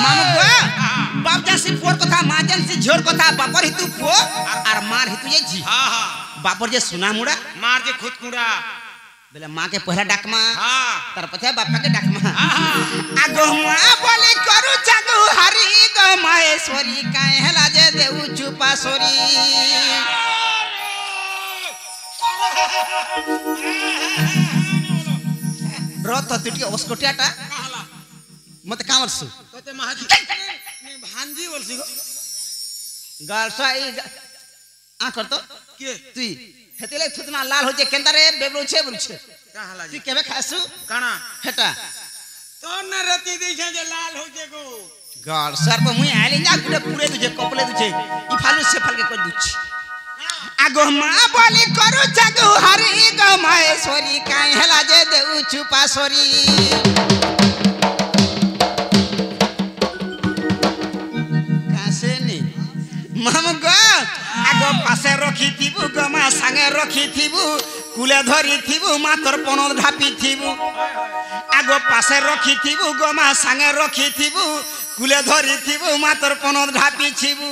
मामू गो बाप जैसी पोर कथा मां जैसी झोर कथा बापर हितु पो और मार हितु ये जी हां हां बापर जे सुना मुड़ा मार जे खुद कुड़ा बेला मां के पहला डाकमा हां तार पछा बापा के डाकमा आगो मां बोले करू जागू हरि गो महेश्वरी काहे हला जे देउ चुपा सोरी रत तुटी ओस्कोटियाटा मत कामरसु तते महाजी ने भांजी बोलसी गो गालसा ई आ करतो के तुई हेतेले थुतना लाल हो जे केंदारे बेबलु छे बुलछे का हला तुई केबे खासु काना हेटा तो न रति देखे जे लाल हो जे गो गाल सर पर मुई आले जा गुडे पूरे तुझे कपले तुझे ई फालु से फल के कर दुछ आगो मां बोली करू जागू हरि गो महेश्वरी काहे हला जे देउ चुपा सोरी माम गो आगो पासे रखी थिबु गमा संगे रखी थिबु कुले धरी थिबु मातर पन ढापी थिबु आगो पासे रखी थिबु गमा संगे रखी थिबु कुले धरी थिबु मातर पन ढापी थिबु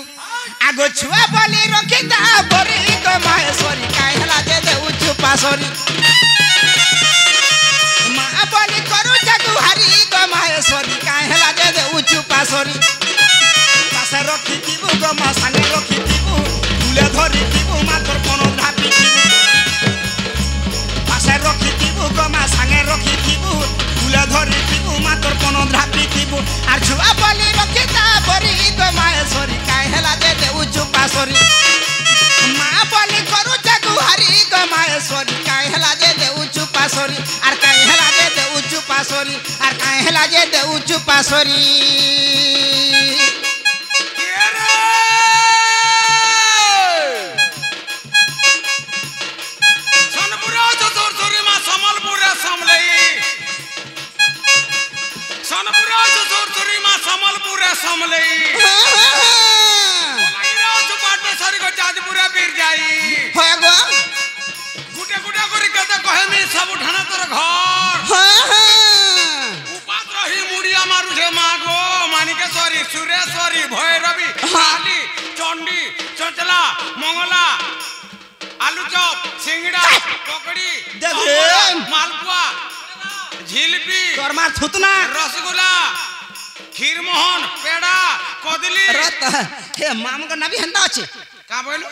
आगो छुआ बोली रखी ता बरी गो महेश्वरी काहे हला जे देउ चुपा सोरी मां बोली करू जागू हरि गो महेश्वरी काहे हला जे देउ चुपा सोरी पासे रखी थिबु गमा संगे रखी थिबु कुले धरी थिबु मातर पन ढापी थिबु पासे रखी थिबु गमा संगे रखी थिबु कुले धरी थिबु मातर पन ढापी थिबु आर छुआ बोली रखी ता बरी गो महेश्वरी काहे हला जे देउ चुपा सोरी मां बोली करू जागू हरि गो महेश्वरी काहे हला जे देउ चुपा सोरी आर काहे हला जे देउ चुपा सोरी आर काहे हला जे देउ चुपा सोरी समलई लागिरा चुपाट में सरी को जाजपुरा पीर जाई होय गो गुटे गुटे करी कते कहे मी सब उठाना तोर घर उपात रही मुड़िया मारू छे मागो मानिकेश्वरी सुरेश्वरी भैरवी काली चंडी चंचला मंगला आलू चॉप सिंगड़ा पकड़ी मालपुआ झिलपी तोरमा थुतना रसगुल्ला खीर मोहन पेड़ा कदली रत हे माम का नबी हंदा अछि का बोलू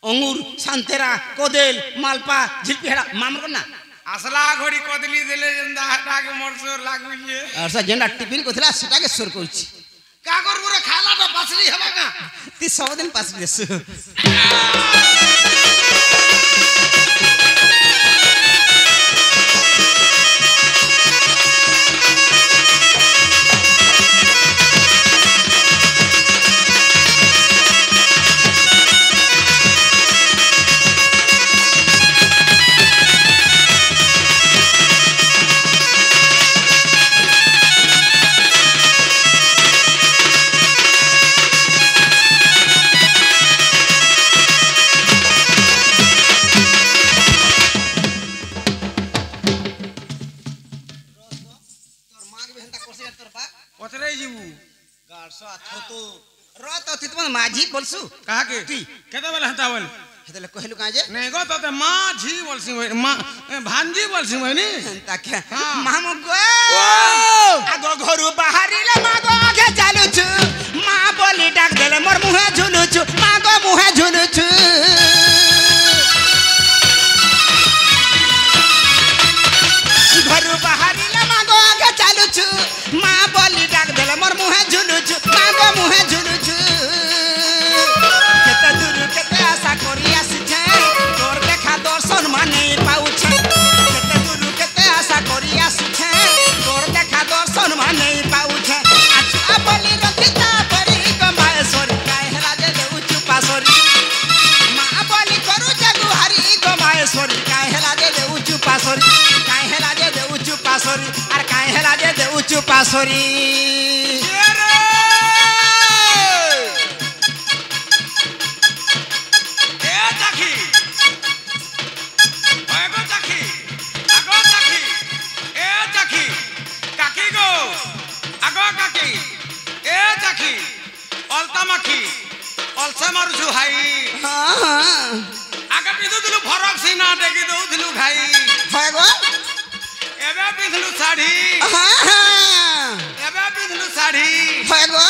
अंगूर संतरा कोदेल मालपा झिलपेड़ा माम को ना असला घोड़ी कदली देले जंदा हटा के मोरसोर लागु ये अरसा जेंडा टिफिन कोथला सेटा के सुर कोछि का करबो रे खाला तो पसली हबा का ती 100 दिन पास देसु माझी बोलसु कहा के केते बेला हता बोल हेतले कहलु का जे नै गो तते माझी बोलसी मां भांजी बोलसी नि ताके माम गो आगो घरु बाहरिले मागो आगे चालु छु मां बोली डाक देले मोर मुहे झुलु छु मागो मुहे झुलु छु घरु बाहरिले मागो आगे चालु छु मां बोली डाक देले मोर मुहे झुलु छु मागो मुहे झुलु छु केते दूर केते आशा करी आसी छे तोर देखा दर्शन माने पाउ छे केते दूर केते आशा करी आसी छे तोर देखा दर्शन माने पाउ छे अच्छा बोली रखिता परी गमाएश्वरी काहे हला जे देउ चुपा सोरी मां बोली करू जगु हरि गमाएश्वरी काहे हला जे देउ चुपा सोरी काहे हला जे देउ चुपा सोरी आर काहे हला जे देउ चुपा सोरी ବର୍ଷା ମାରୁଛୁ ହାଇ हाँ हाँ ଆଗେ ପିନ୍ଧୁଥିଲୁ ଫରକ ସିନା ଟେକି ଦଉଥିଲୁ ଖାଇ है गो ଏବେ ପିନ୍ଧିଲୁ ଶାଢ଼ୀ हाँ हाँ ଏବେ ପିନ୍ଧିଲୁ ଶାଢ଼ୀ है गो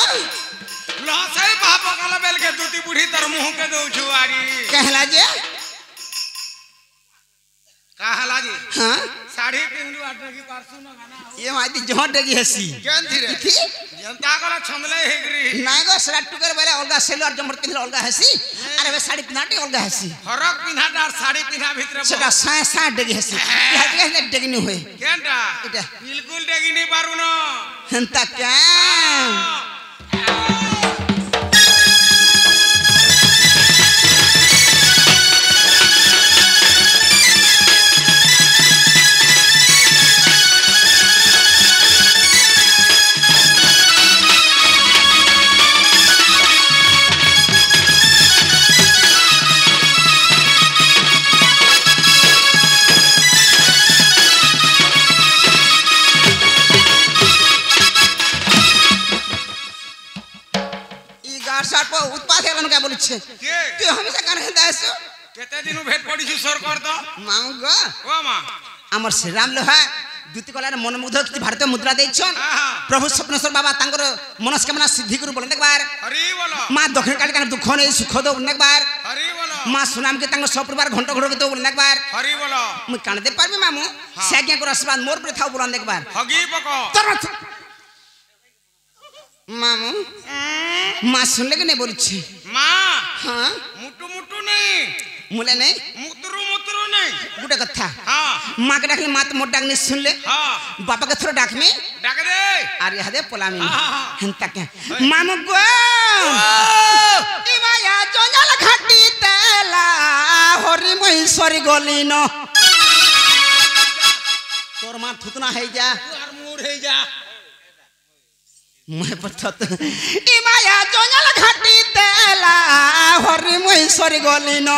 ଲହସାଇ ପାହା ପକାଲା ବେଲକେ ଦୁତି ବୁଢୀ ତୋର ମୁହଁକେ ଦଉଛୁ ଆଡି कहला जे କାହା ହେଲା ଯେ हाँ ଶାଢ଼ୀ ପିନ୍ଧୁ ଆଟକି ପାରସୁ ନା ଗାନା ये माती जहाँ डेगी हसी କେନ୍ଥିରେ थी ଯେନ୍ତା କଲା ଛନ୍ଦଲେ ହେଇକିରି नाई गो सरा टुकर बेले अलगा सेलर जमर पिंधल अलगा हसी अरे वे साड़ी पिनाटी अलगा हसी ଫରକ ପିନ୍ଧାଟା ଆର୍ ଶାଢ଼ୀ ପିନ୍ଧା ଭିତରେ सेटा साए साए डेगी हसी यहाँ डेगी हसी डेगी नहीं हुए କେନ୍ଟା इटा ବିଲକୁଲ ଟେକି ନେଇ ପାରୁନ हंता क्या उत्पाद है क्या बोले छे के तू हमेशा कान हेंदा आसो केते दिनु भेट पडिछु सरकार त माऊ गो ओ मा हमर श्री राम लोहा द्वितीय कलार मनमुग्ध की भारतीय मुद्रा देछन प्रभु स्वप्नेश्वर बाबा तांकर मनस्कामना सिद्धि करू बोले एक बार हरि बोलो मां दक्षिण काली का दुख नहीं सुख दो बोले एक बार हरि बोलो मां सुनाम के तांकर सब परिवार घंटा घोड़ के दो बोले एक बार हरि बोलो मु कान दे पारबे मामू साज्ञा को आशीर्वाद मोर पे थाओ बोले एक बार हगी पको तरत मामू मां सुनले के नहीं बोली छी मां हां मुटु मुटु नहीं मुले नहीं मुतरु मुतरु नहीं गुटे कथा हां मां के डाकले मां तो मोर डाक नहीं सुन ले हां बापा के थोड़ा डाक में डाक दे अरे हदे पोलामी हाँ। हंता क्या मामू गो ई माया जंगल घाटी तेला हरि महेश्वरी गली न तोर मां थुतना है जा और मूड है जा मैं पछत ई माया जंगल घाटी तेला हरि महेश्वरी गली न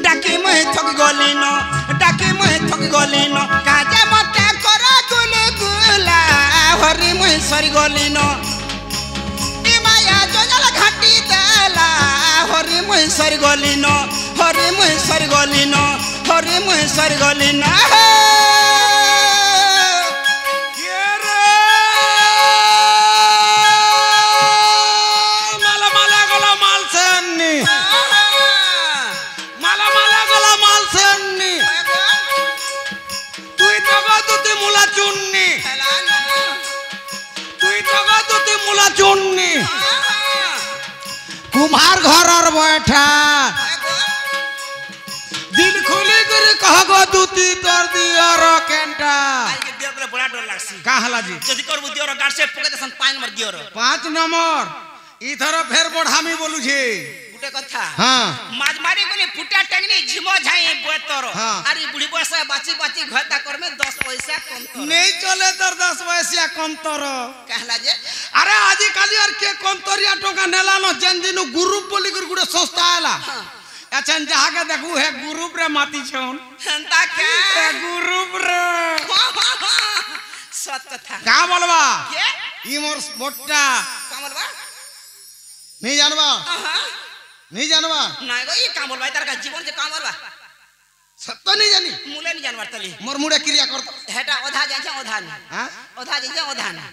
डाकी मैं थक गली न डाकी मैं थक गली न काजे मते कर गुले गुला हरि महेश्वरी गली न ई माया जंगल घाटी तेला हरि महेश्वरी गली न हरि महेश्वरी गली न हरि महेश्वरी गली न ये रे माला माला गला माल सन्नी माला माला गला माल सन्नी তুই টগা দুতি মুলা চুন্নি তুই টগা দুতি মুলা চুন্নি কুমার ঘরর বৈঠা দিল খুলি করে কহগো দুতি তোর দিয়র কেনটা के दियर बोले बड़ा डर लागसी का हला जी যদি করব দিয়র গাড় से পকে দেसन 5 नंबर दियर 5 নম্বর ইথর ফের বড়ামি বলুছে गुटे कथा हां माज मारी गली फुटा टंगनी झिमो झाई बोतर हाँ। अरे बुढ़ी बसा बाची बाची घटा कर में 10 पैसा कम तो नहीं चले তোর 10 পয়সা কম তোর कहला जे আরে আজি কালি আর কে কম তোরিয়া টাকা নেলানো যেন দিনু গ্রুপ বলি করে গুড়ে সংস্থা আলা हां আচ্ছা যাহাকে দেখু হে গ্রুপ রে মাতি ছন हंता হে क्या গ্রুপ রে सत कथा কা বলবা के ই মোর বট্টা कामल बा नहीं जानबा हां नहीं जानबा ना गो ये कामल भाई तार का जीवन से कामल बा सत्य नहीं जानी मुले नहीं जानवर तली मोर मुड़े क्रिया करतो हेटा ओधा जाय छे ओधा नहीं हां ओधा जाय छे ओधा नहीं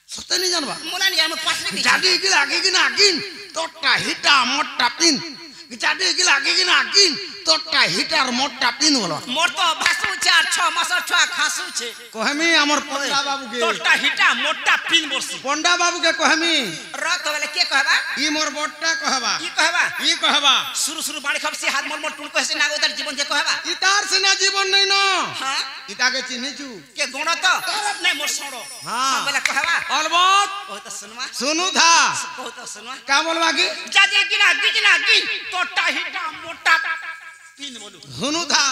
सत्य नहीं जानबा मुला नहीं जान पासरी दी जाडी गिला गिना आगिन তোরটা হিটা মোটটা পিন जाडी गिला गिना आगिन তোরটা হিটার মোটটা পিন বলো मोर तो भासु 4-6 मास 6 खासु छे কহমি আমার পন্ডা বাবু কে तोटा हिटा मोटा पिन बरसी পন্ডা বাবু কে কহমি रत वाले के कहबा ই মোর বট্টা কহবা की कहबा ই কহবা शुरू बाड़ी खपसी हाथ मोर मोर टुन कहसे ना उधर जीवन जे कहबा ইতার সেনা জীবন নাই ন हां ইতাকে চিনিছু के गुण तो नहीं मोर सड़ो हाँ। वाला कहबा অলবত ओ तो सुनवा सुनु था ओ तो सुनवा का बोलबा की जाजे गिना गिन तोटा हिटा मोटा पिन बोलू सुनु था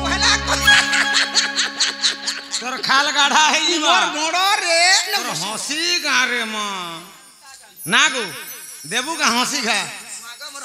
पहला तोर खाल गाढ़ा है ई मोर गोड़ो रे तोर हंसी गा रे मां नागो देबू का हंसी खा मागो मोर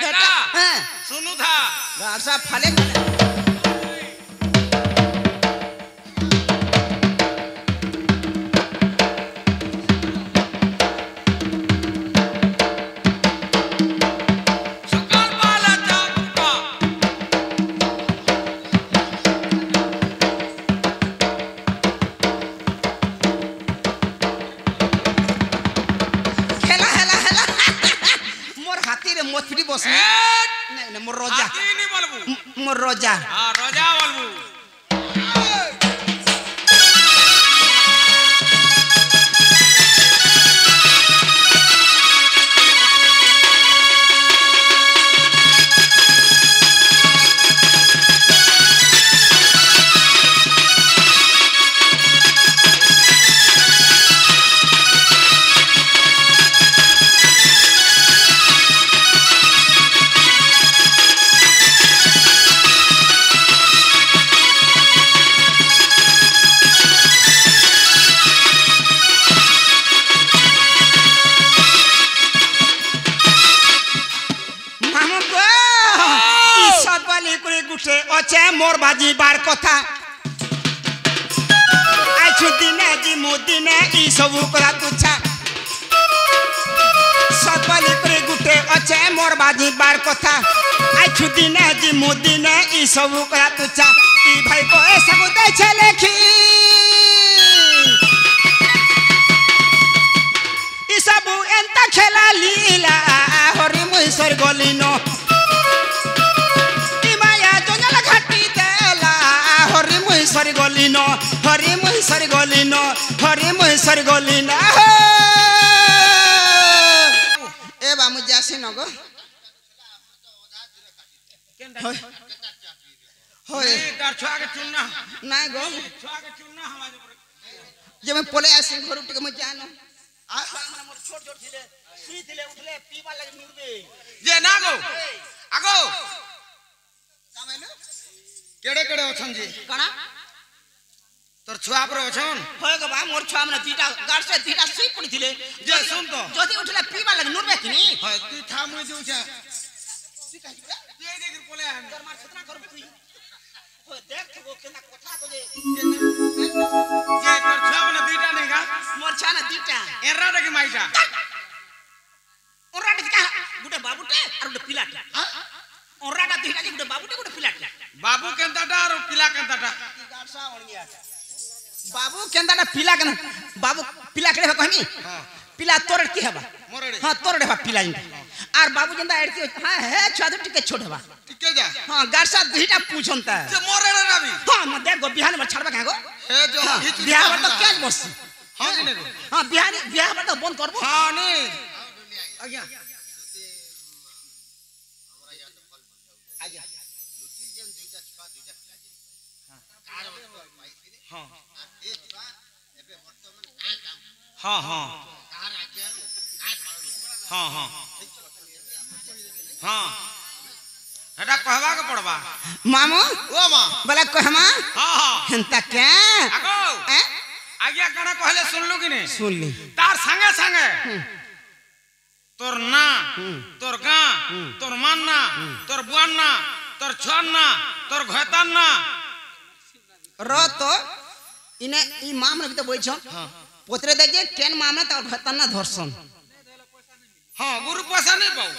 गारसा फाले সকাল পালা চা ফুটা हेला हेला हेला मोर हाथी रे मत फिटी बस नहीं नहीं मोर रोजा হাতি নি বলবু मोर रोजा হ্যাঁ রোজা বলবু मामू गो ई सब वाली करे गुटे अचे मोर बाजी बार कथा आछु दिने जी मु दिने ई सब करा तुछा सब वाली करे गुटे अचे मोर बाजी बार कथा आछु दिने जी मु दिने ई सब करा तुछा ई भाई को ऐसा को दे छे लेखी ई सब एंता खेला लीला हरि मुईसर गलिनो ई माया जंगल घाटी देला हरि मुईसर गलिनो हरि मुईसर गलिनो हरि मुईसर गलिनो ए बा मु जासी नगो होय होय তার ছোয়াকে চুননা নাই गो ছোয়াকে চুননা हमारे जे मैं पले आसी घर उठ के मैं जानो आ हमरा मोर छोट छोट थिले सुई थिले उठले पीवा लगे नुरबे যে না গো আগো कामेलो কেড়ে কেড়ে অছন জি कणा তোর ছোয়া পরে অছন होय गो बा मोर छुआ मन तीटा गाड़ से तीटा सुई पड़ी थिले যে শুন তো जदी उठले पीवा लगे नुरबे किनी হয় তুই থামুই দিউছা तुई कहि बा তুই দেখি পলে আন कर मार सतना कर तुई होय देख थगो केना कथा को जे যে তোর ছোয়া মানে দুইটা নেই গা मोर छा ना तीटा এরা দেখি মাইটা ओराडे का गुटे बाबूटे और गुटे पिलाटे ओराडा तीटा गुटे बाबूटे गुटे पिलाटे বাবু কেনতাটা আর পিলা কেনতাটা गाड़सा ओणिया बाबू केंदाडा पिला केन बाबू पिला केड़े कहनी हां पिला तोरड़ की हेबा মোরড়ে हां तोरड़ हेबा पिला इंटा आर बाबू जेंदा एड़ती हां हे छादु टिके छोट हेबा টিকে যা हां गाड़सा दुईटा पूछनता যে মোরড়ে রাবি हां म देख गो बिहान में छाड़बा कागो হে जो बिहान में तो क्या बस हां कि नेगो हां बिहान बिहान में तो बंद करबो हां नी आज्ञा आज्ञा हां हां हां हां हां हां এটা कहवा के पड़वा मामू ओ मां बोला कहमा हां हां हंता क्या আগো हैं आज्ञा कणा कहले सुनलु कि नहीं सुन ली तार संगे संगे তোর না তোর গা তোর মান না তোর বুয়ান না তোর ছন না তোর ঘয়তান না रो तो इने ई मामला भी तो बोल छो पोतरे दे जे केन मामला तो घतना धर्षण हां गुरु पैसा नहीं पाऊ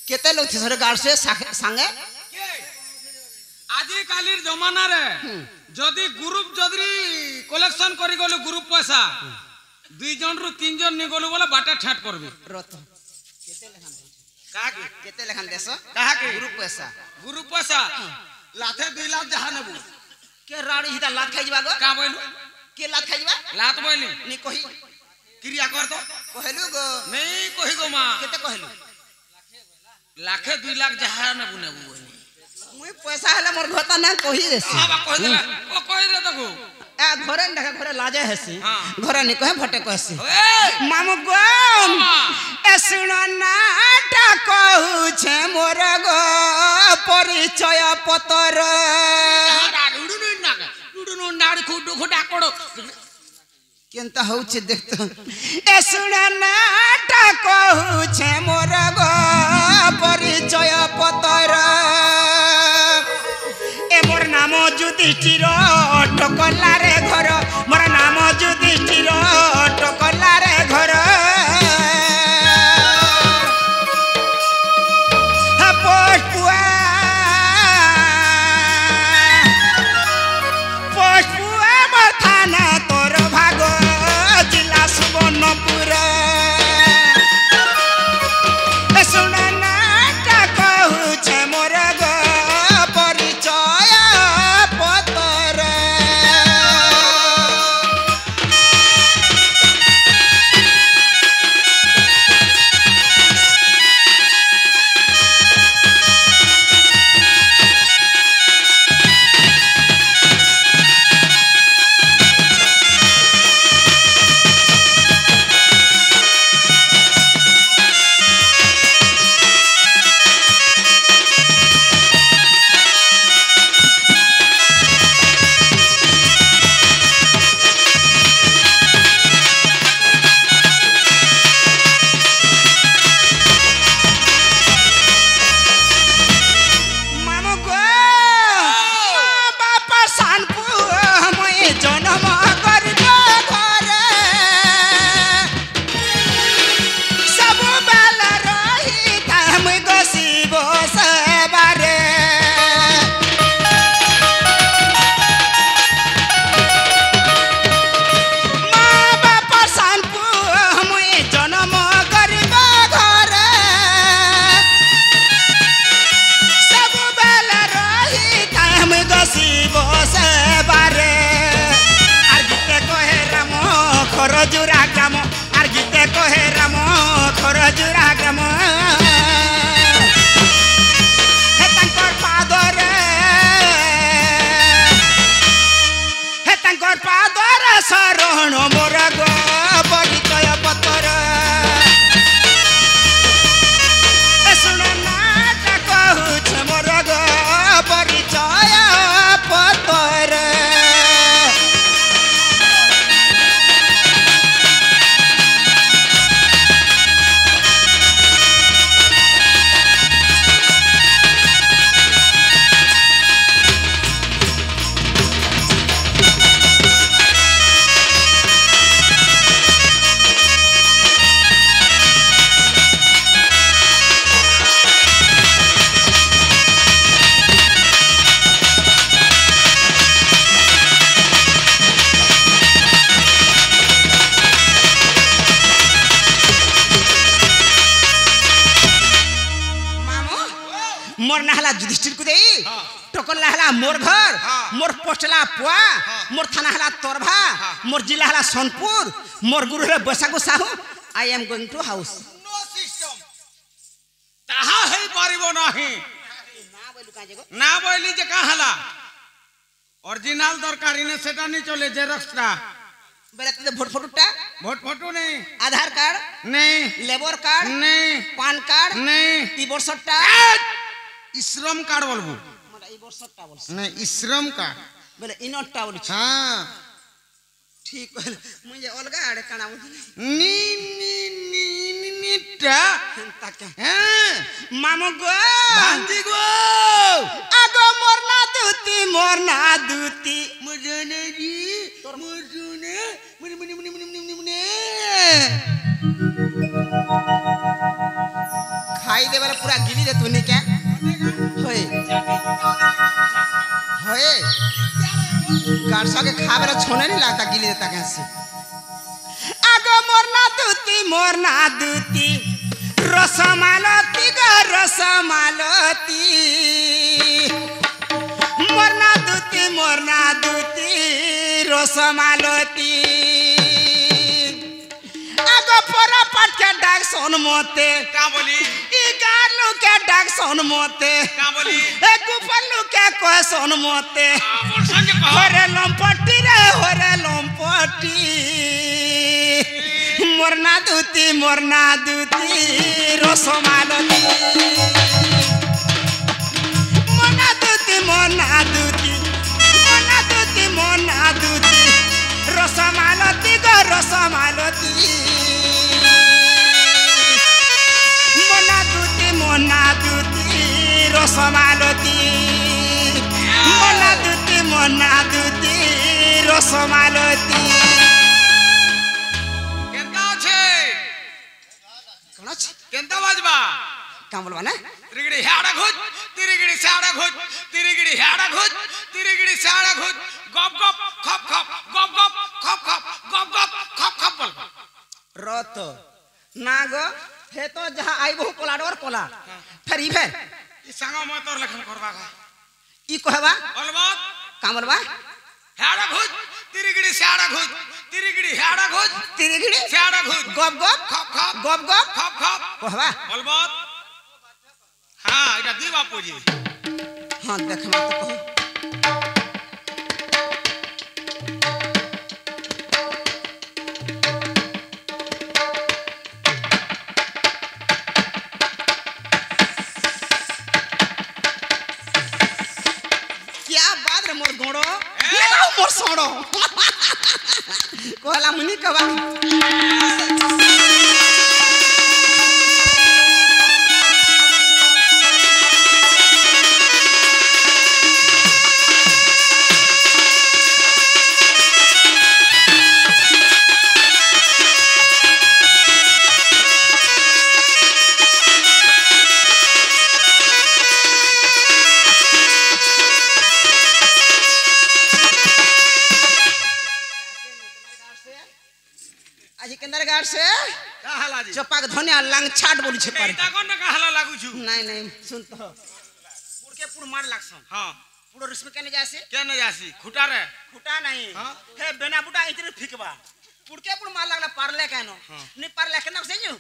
केते लोग थे सरे गाड़ से संगे আজি কালির জমানা রে যদি গ্রুপ যদি কালেকশন করি গলো গ্রুপ পয়সা দুই জন রু তিন জন নি গলো বলে বাটা ঠাট করবে रो तो केते लेखान কাকে केते लेखान देसो কাকে ग्रुप पैसा গ্রুপ পয়সা লাথে 2 লাখ যাহা নেবু के राड़ी हिता लात खाइ जबा गो কা বইলু के लात खाइ जबा লাত বইলি नी कहि ক্রিয়া কর তো कहलु गो নেই কহি গো মা केते कहलु लाखे 2 लाख যাহা নেবু নেবু বইলি मुई पैसा हले मोर घता ना कहि देसी বাবা কই দেলা ও কই দে তো গো आ घरे न देखा घरे लाजे हेसी हाँ। घरे नी कहे भटे कहसी ए मामू गम ए सुनो नाटा कहू छे मोर गो परिचय पतर উড়ুনু নাক উড়ুনু নাড় খুডু খুডা কোড়ো केनता होउ छे देखतो ए सुनो नाटा कहू छे मोर गो परिचय যুধিষ্ঠির টকলারে ঘর মোর নাম যুধিষ্ঠির টকলারে ঘর পোষপুয়া মোর থানা তোর ভাগ জিলা সুবর্ণপুর শুনে নাটা কহুছে মোর গো পরিচয় পতর খরজুরা গ্রাম আর গীতে কহে রাম খরজুরা গ্রাম হে তাঙ্কর পাদরে শরণ মোর গো পরিচয় পতর শুণ নাটা কহুছে মোর গো পরিচয় পতর मोर नहला युधिष्ठिर को दे टोकन हला मोर घर मोर पोस्टला पुआ मोर थाना हला तोरभा मोर जिला हला सोनपुर मोर गुरु हला बैसागु Sahu I am going to house no system ताहा है पारिबो नाही ना बोली जे का हला ओरिजिनल दरकारी ने सेटा नहीं चले जेरक्सटा बेले तो वोट फोटो नहीं आधार कार्ड नहीं लेबर कार्ड नहीं पान कार्ड नहीं ई वर्षटा श्रम कार्ड बोलबो मतलब ई वर्षटा बोल नहीं श्रम कार्ड बेले इनटा बोल हां ठीक बोल मुझे अलगा आड़े काना नी नी नी नीटा तक हां मामू गो भांजी गो आगो मोरना दूती मुजने जी मुजने मुने खाई दे वाला पूरा गिली दे तूने क्या होए होए गारसा के खा वाला छोने नहीं लगता गिली देता कैसे आगो मोरना दूती रसमालती गो रसमालती मोरना दूती रसमालती आगो पोरा पाट के डाक सोन मोते का बोली ई गालू के डाक सोन मोते का बोली ए गुपल्लू के को सोन मोते बोल संग का होरे लंपटी मोरना दूती रसमालती मोरना दूती रसमालती गो रसमालती मोना दूती रसमालती मोना মনা দুতি রসমালতি কেনতা আছে কোন আছে কেনতা বাজবা কাম বলবা না তিরিগিড়ি হ্যাড়া ঘুজ তিরিগিড়ি সাড়া ঘুজ তিরিগিড়ি হ্যাড়া ঘুজ তিরিগিড়ি সাড়া ঘুজ গপ গপ খপ খপ গপ গপ খপ খপ গপ গপ খপ খপ বল রত না গো হে তো যাহা আইবো কোলাডর কোলা ফের ই ফের ই সাঙ্গ মই তোর লেখন করবা গা ই কহবা অলবত কাম বলবা হ্যাড়া ঘুজ তিরিগিড়ি সাড়া ঘুজ তিরিগিড়ি হ্যাড়া ঘুজ তিরিগিড়ি সাড়া ঘুজ গপ গপ খপ খপ গপ গপ খপ খপ কহবা অলবত হ্যাঁ এটা দি বাপুজি হ্যাঁ দেখবা তো কহ क्या बात रे मोर गोड़ो लगाओ मोर सोड़ो कहला मुनि कबा आज केंदर गार्ड से का हला जी चपाक धनिया लांग छाट बोली छे पर এটা কোন का हला लागू छु नहीं नहीं सुन तो पुड़ के पुड़ मार लागसन हां पुड़ो रिस्म केने जासे केने जासी खुटा रे फुटा नहीं हाँ? हे बेना बुटा इतने फिकबा पुड़ के पुड़ मार लागला पारले कहनो हाँ। नहीं पारले केना से नु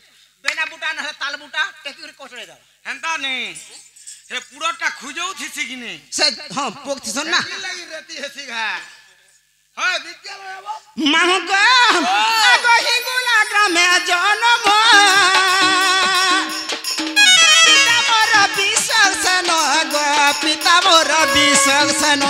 बेना बुटा न ताल बुटा टेकी कोटले दा হেনতা নেই হে পুরোটা খুঁজেও থিছি কিনে से हां पोक थी सुन ना কি লাগি রেতি হেসি ঘা হ্যাঁ বিদ্যালয় যাব मामू को आगो हिंगुला ग्रामे जन्म पिता मोर विश्वसन गो पिता मोर विश्वसन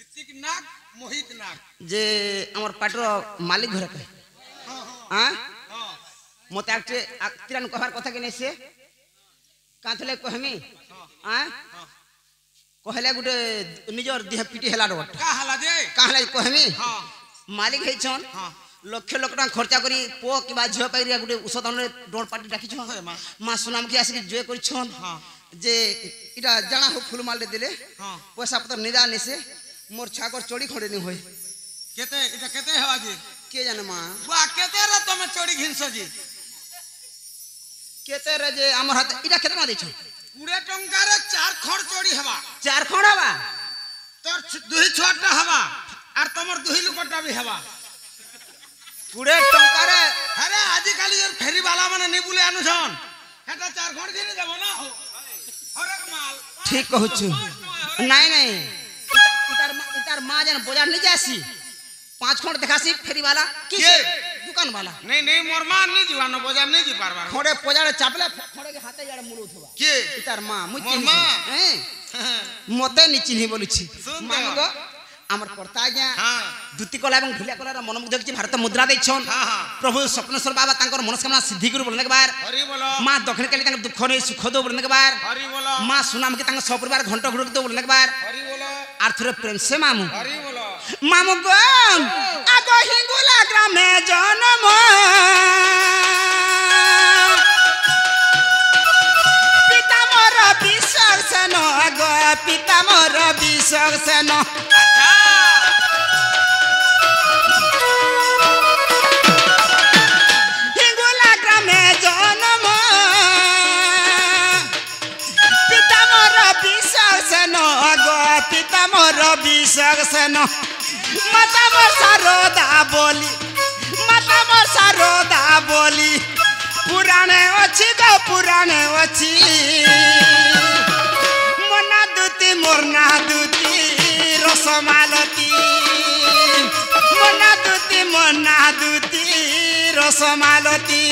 ঋतिक नाग मोहित नाग जे हमर पाटर मालिक घर के हां हां मते आक्टे तिरान कहबार कथा के नै से काथले कहमी हां कहले गुटे निजर देह पिटी हेला डट का हला जे कहले कहमी हां मालिक है छन हां लक्ष लक्ष टका खर्चा करी पो किबा झियो पाइरिया गुटे औषधन डोन पार्टी राखी छन मां सुनाम के आसी जय करी छन हां जे इटा जाना हो फुल माल देले हां पैसा पतर निदा नेसे मोर छाकर चोरी खड़े नहीं होय केते এটা কেতে হওয়া জি के जाने मां বা কেতে রে তুমি চড়ি ঘিনছ জি केते रे जे हमर हाथ इटा केतना दै छ 20 টঙ্কারে 4 খড় চড়ি হবা चार खड़ावा তোর দুই ছটা হবা আর তোমার দুই লুকটা বি হবা 20 टंका रे আরে আজি কালি এর ফেরি वाला মানে নি বুলে আনুছন এটা 4 খড় ঘিনে যাব না হরেক মাল ठीक कहू छु नहीं नहीं इतार मां जन बाजार नहीं जासी 5 खंड देखासी फेरी वाला किस के? दुकान वाला नहीं नहीं मोर मां नहीं जीवानो बाजार नहीं जी पारबा खड़े पजाड़े चापले खड़े के हाथे जाड़े मुलु थवा के इतार मां मुई मोर चिन्ही मां? हैं मते नि चिन्ही बोलु छी सुन मां तो। गो हमर करता आज्ञा हां दुती कला एवं ढुलिया कलार मनमुग्ध कि भारत मुद्रा दै छन हां हां प्रभु स्वप्नेश्वर बाबा तांकर मनस्कामना सिद्धि करू बोलने के बार हरि बोलो मां दक्षिण काली तांकर दुख नै सुख दो बोलने के बार हरि बोलो मां सुनाम के तांकर सपरिवार घंटा घुड़ दो बोलने के बार हरि बोलो आर्थर प्रेम से मामू हरि बोलो मामू गो आगो हिंगुला ग्रामे जन्म पिता मोर विश्वसन गो पिता मोर विश्वसन अच्छा हिंगुला ग्रामे जन्म पिता मोर विश्वसन गो पिता मोर विश्वसन माता मोर सारदा बोली माता मोर सारदा बोली पुराणे अछि गो पुराणे अछि मोना दुती मोरना दुती रसमालती मोना दुती मोना दुती रसमालती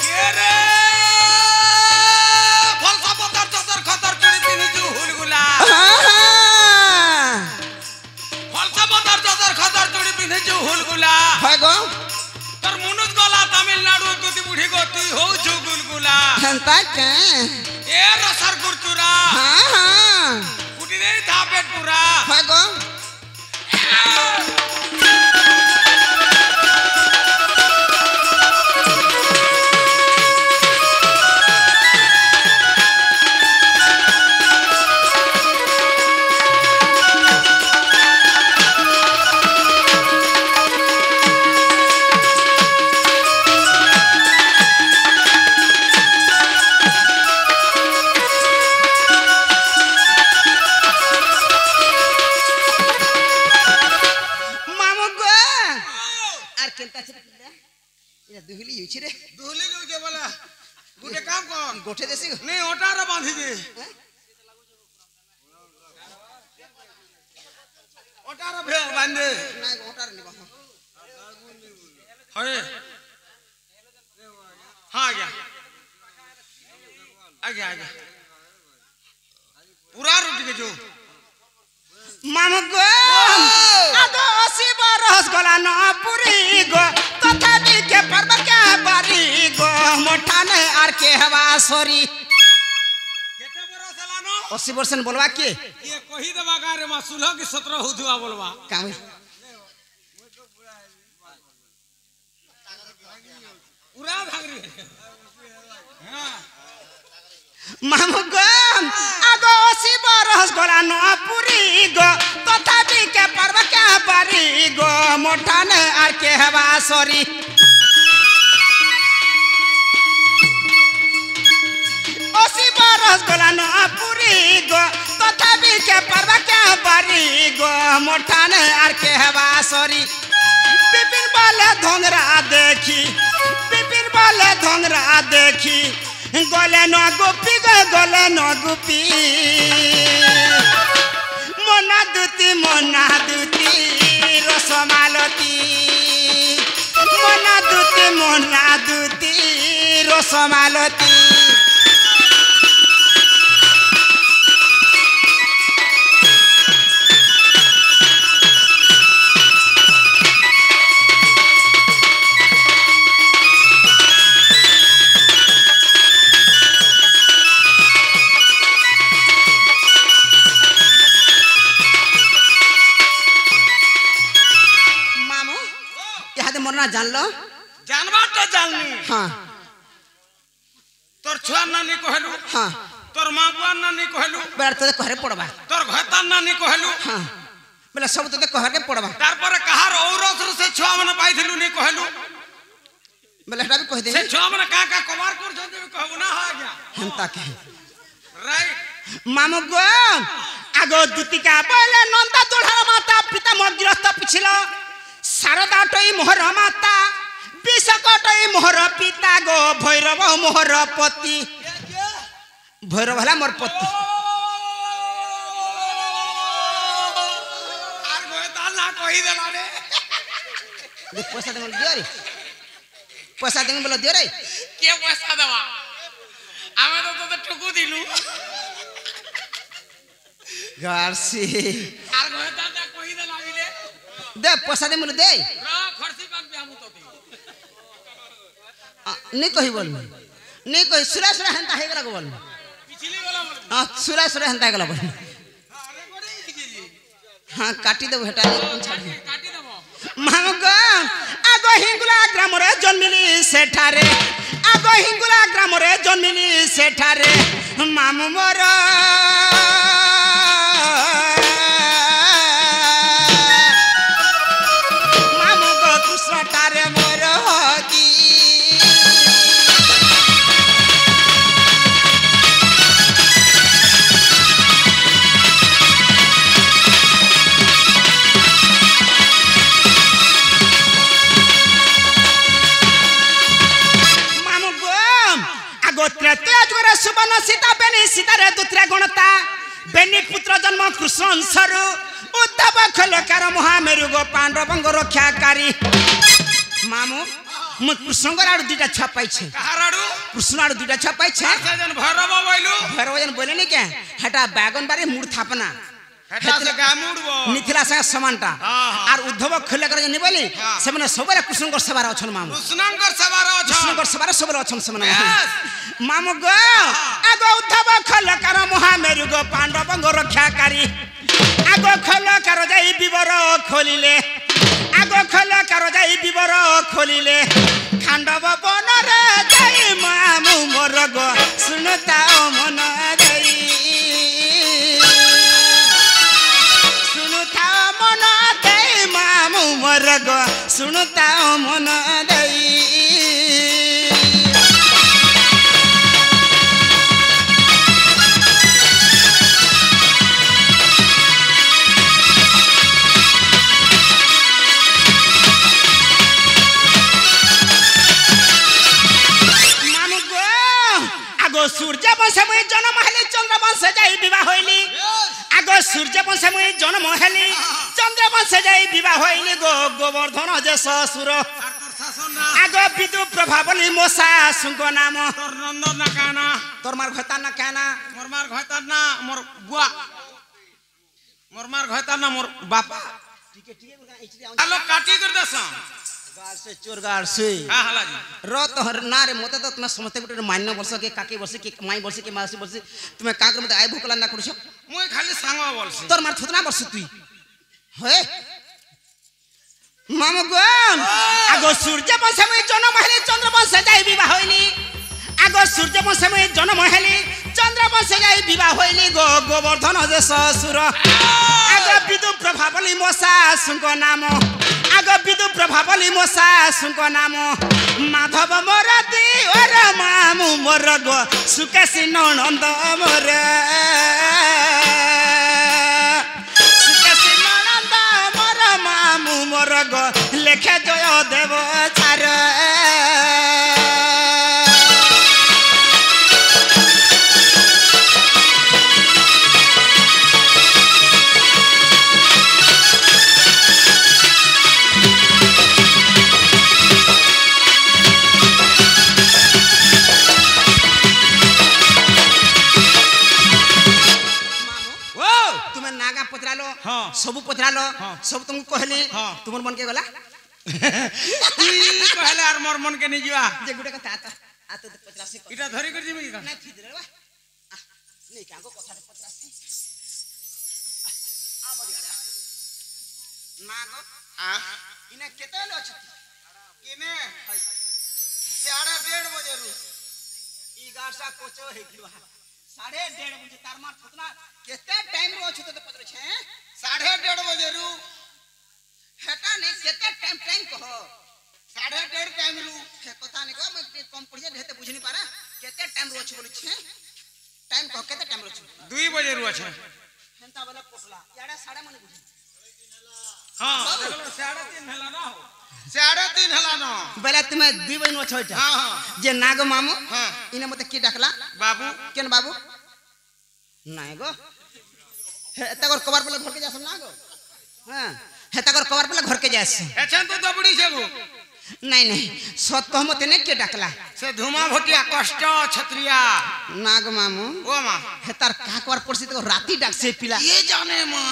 के रे खतर खतर चूड़ी पिंधे जो हुलगुला হয় গো तोर मुनुत गला तमिलनाडु तुती बुढ़ी गो तुई हो छु गुलगुला হেনতা কে ए रसर गुरचुरा হ্যাঁ হ্যাঁ कुटी नहीं था पेट पूरा হয় গো दुहली युची रे दुहली लू जे बोला गुटे काम कर गोठे देसी नहीं ओटारा बांधी दे ओटारा भे बांधे ना ओटार निबा हरे हां आ गया पूरा रोटी के जो मामू गो आगो 80 बरस गला न पुरी गो तथापि के पर्व के बारी गो मोठाने आर के हवा सोरी केते बरस लानो 80% बोलवा के ये कही देबा गारे मा 16 की 17 हुदुआ बोलवा काम पूरा भागरी हां मामू गो आगो 80 बरस गला न पुरी गो तथापि के पर्व के बारी गो मोठाने आर के हवा सोरी 80 बरस गला न पुरी गो तथापि के पर्व के बारी गो मोठाने आर के हवा सोरी बिपिन वाले धोंगरा देखी बिपिन वाले धोंगरा देखी गले न गुपी गले न गुपी मोना दुती रसमालती मोना दुती रसमालती मरना जान लो जानबार तो जाननी हाँ तोर छुआ नानी कहलु हाँ तोर मां बुआ नानी कहलु बेर तो कहरे पड़बा तोर घता नानी कहलु हाँ बेला सब तो कहरे पड़बा तार पर कहार औरस से छुआ मन पाइथिलु नी कहलु बेला हटा भी कह दे से छुआ मन का कबार कर जंदे कहबु ना हा गया हमता के राइट मामू गो आगो दुतिका बोले नंदा दोढ़ा माता पिता मगिरस्त पिछलो शारदा टई मोहर माता विषकटई मोहर पिता गो भैरव मोहर पति भैरव हला मोर पति आर गोता ना कहि देला रे दे पैसा दे दियो रे पैसा दे बोल दियो रे के पैसा देवा आमे तो ठुकु दिलु गारसी आर गोता ना कहि देला रे दे पैसा दे दे खर्ची बात पे हम तो नहीं कही बोल नहीं कही सुरा सुरा हंता है गला बोल पिछली वाला बोल हां सुरा सुरा हंता गला बोल अरे बड़ी जी हां काटी दे हटा दे काटी देबो मामगो आगो हिंगुला ग्राम रे जन्मिली सेठारे आगो हिंगुला ग्राम रे जन्मिली सेठारे मामू मोर सुबन सीता बेनी सीतारे दुत्रे गणता बेनी पुत्र जन्म कृष्ण अंशरु उद्धव खलकार महामेरु गो पांडवंग रक्षाकारी मामू म कृष्णगर आडु दुटा छपाई छे कहाराडु कृष्ण आडु दुटा छपाई छे जन भैरव बोइलु भैरव जन बोले नि के हटा बैगन बारे मूड थापना हेटा से गामुड़बो मिथिला से समानटा और उद्धव खले करे नि बोली से माने सबरे कृष्णकर सवार अछन मामू कृष्णकर सवार अछन कृष्णकर सवार सबरे अछन से माने मामू गो आगो उद्धव खले कर महामेरु गो पांडव गो रक्षाकारी आगो खले कर जाई विवर खोलिले आगो खले कर जाई विवर खोलिले खांडव बन रे जाई मामू मोर गो सुनता मन जाई मोर गो सुनता मन दई मामू गो आगो सूर्य वंश मुई जन्म हेली चंद्र वंश जाई विवाह होइली आगो सूर्य वंश मुई जन्म हेली चंद्र वंश जाई विवाह होइली गो गोवर्धन जे ससुर आगो विदु प्रभावली मोसा सुंग नाम तोर नंद ना काना तोर मार घता ना काना मोर मार घता ना मोर बुआ मोर मार घता ना मोर बापा ठीक है आलो काटी कर दस गाल से चोर गाल से हां हला जी रो तो ना रे मते तो तुम्हें समझते गुटे मान्य वर्ष के काकी वर्ष के माई वर्ष के मासी वर्ष तुम्हें का कर मते आइ भूकला ना करछ मुई खाली सांग बोलसी तोर मार थुतना वर्ष तुई हे मामू गन आगो सूर्य वंश में जन्म हेली चंद्र वंश जाई विवाह होइली आगो सूर्य वंश में जन्म हेली चंद्र वंश जाई विवाह होइली गो गोवर्धन जे ससुर आगो विदु प्रभावली मोसा सुंग नाम आगो विदु प्रभावली मोसा सुंग नाम माधव मोर दिवर मामू मोर गो सुकेशी ननंद मोर मामू मोर गो लेखे जय देव चार सब पचरालो सब तुमको कहली तुमर मन के गला तू कहले आर मोर मन के नि जीवा जे गुटे का ता आते पचरासी इटा धरी कर जिमी का ना ठीक रे बा नहीं कागो कथा पचरासी आ मरि आडा ना गो इने केते लो छ इने साढ़े 1:30 बजे रु ई गासा कोचो हे किवा 1:30 बजे तार मार थतना केते टाइम रो छ तो पत्र छे 1:30 बजे रु हेटा ने केते टाइम कहो 1:30 टाइम रु हे कथा ने को मैं कम पढ़िए हेते बुझनी पारा केते टाइम रो छ बोली छे टाइम कहो केते टाइम रो छ 2 बजे रु छ हेंता वाला पोटला याडा 3:30 मन बुझी हां देखलो 3:30 हला ना हो 3:30 हला ना बेला तुम्हें 2 बजे नो छटा हां हां जे नाग मामू हां इने मते की डाकला बाबू केन बाबू नाय गो हे तगर कवर पे घर के जास ना गो हां हे तगर कवर पे घर के जास एछन तो दबड़ी छे गो नहीं सत मते ने के डाकला से धुमा भटिया कष्ट क्षत्रिया नाग मामू ओ मां हे तार का कवर पड़सी तो राती डाक से पिला ये जाने मां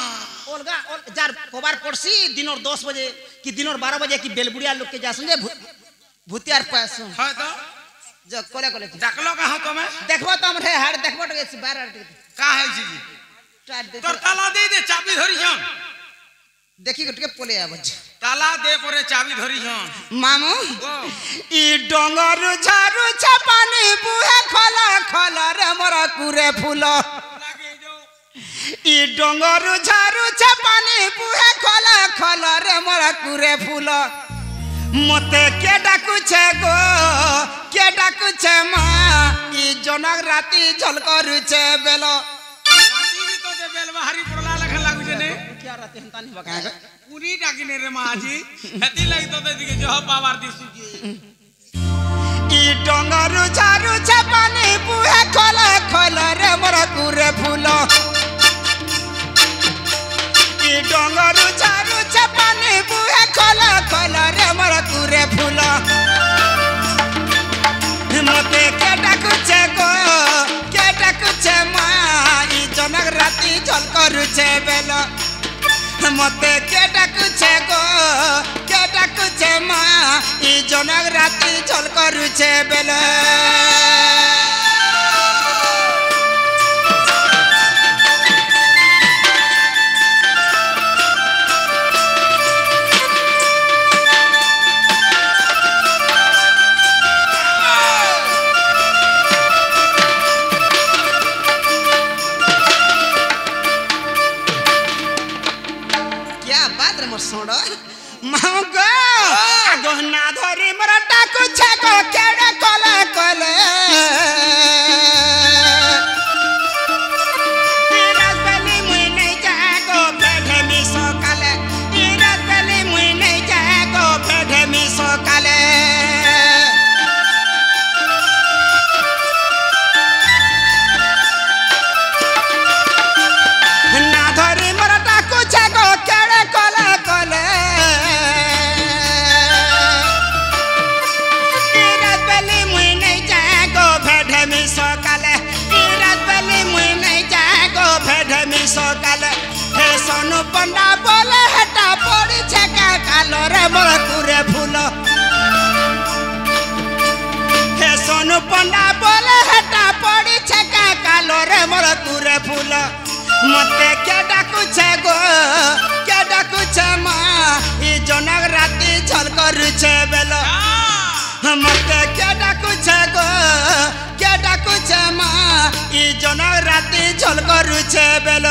ओलगा जार कवर पड़सी दिनोर 10 बजे कि दिनोर 12 बजे कि बेलबुड़िया लोग के जासन जे भूतियार पास हां तो जो कोले कोले डाकलो कहां तो मैं देखबो तो हमरे हाड़ देखबो तो 12 का है जी टाट दे तोर ताला दे चाबी धरी छन देखी गटके पोले आबज ताला दे परे चाबी धरी छन मामू ई डंगर झारू छपानी बुहे खला खला रे मोर कुरे फूल लागे जो ई डंगर झारू छपानी बुहे खला खला रे मोर कुरे फूल मते के डाकू छे गो के डाकू छे मा ई जनक राती झल करू छे बेलो राती तो जे बेल बाहरी पड़ला लखन लागु जे ने क्या राती हंता नहीं बका पूरी डाकिने रे माजी हती लगी तो दे दिके जो पावर दिसु जी ई डंगर झारू छपानी बुहे खला खला रे मोर कुरे फूल ई डंगर झारू छपानी बुहे खला खला रे मोर कुरे फूल मते के डाकू छे गो के डाकू छे मा ई जनक राती झल करू କରୁଛେ ବେଲ ମତେ କେ ଡାକୁଛେ ଗୋ କେ ଡାକୁଛେ ମା ଇ ଜନକ ରାତି ଝଲ କରୁଛେ ବେଲ गहना धरी मोर डाकुछे गो केड़े कले कले रात बेली मुई नहीं जाए गो बेढे मी सकाले रात बेली मुई नहीं जाए गो बेढे मी सकाले ना धरी मोर डाकुछे गो केड़े कले कले सकाले हे सोनू पंडा बोले हटा पड़ी छका कालो रे मोर कुरे फूल हे सोनू पंडा बोले हटा पड़ी छका कालो रे मोर कुरे फूल मते के डाकुछे गो के डाकुछे मा ई जनक राती झल करूछे बेल मते के डाकुछे गो के डाकुछे मा ई जनक राती झल करूछे बेल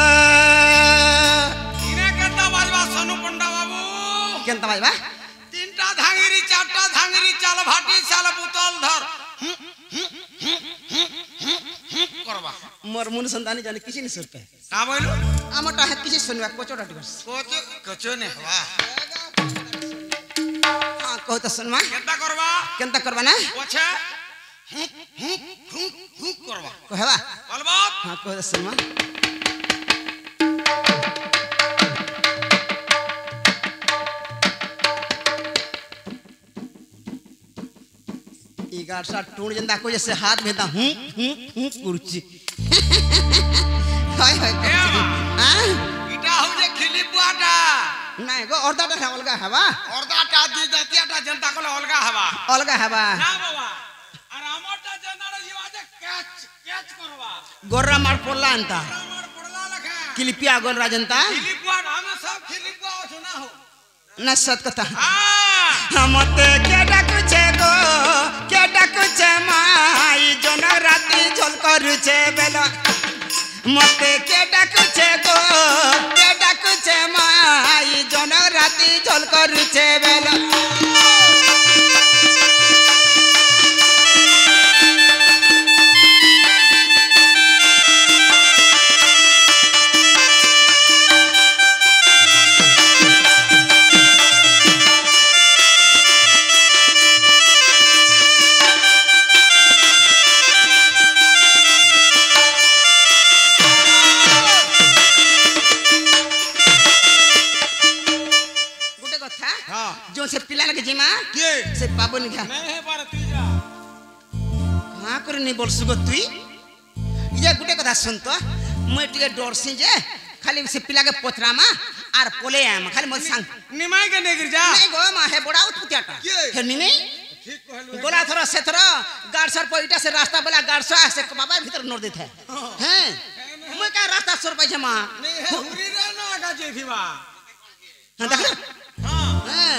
इने केंता बाजबा सोनू पंडा बाबू केंता बाजबा तीनटा धांगिरी चारटा धांगिरी चाल भाटी चाल बुतल धर करबा मोर मुन संतानी जाने किसी नहीं सुरते का बोलू आमटा है किसी सुनवा कोचोटा दिवस कोचो ने वाह हां कहो त सुनमा केंता करबा ना ओछे करबा कहबा बोलबा हां कहो त सुनमा इगार सा टूण जंदा को जैसे हाथ भेदा कुर्ची हाय हाय हां इटा हो जे खिली बुआटा नहीं गो अर्धाटा है अलगा हवा अर्धाटा दी दतियाटा जनता को अलगा हवा ना बाबा और हमरटा जनता जीवा जे कैच करवा गोर्रा मार पोला अंता मार पड़ला लखा किलिपिया गोर्रा जनता खिलीपुआ हम सब खिलीपुआ सुना हो न सत कथा हमते के डाकुछे गो के डाकुछे माई जनक राती झल करूछे बेला मते के डाकुछे गो के डाकुछे माई जनक राती झल करूछे बेला जो से पिला लगे जिमा के से पाबन घा नहीं है पर तीजा कहां कर नहीं बोल सुगो तुई ये गुटे कथा सुन तो मैं टिके डरसी जे खाली से पिला के पोथरामा आर पोले आम खाली मत सांग निमाई के नहीं गिर जा नहीं गो मा है बड़ा उतपुतियाटा हे निमे ठीक कहलु गोला थरा से थरा गाड़सर पइटा से रास्ता बला गाड़सा से बाबा भीतर नोर देथे हैं मैं का रास्ता सर पाइ जमा नहीं है हुरी रे ना का जे थीवा हां देख हां हैं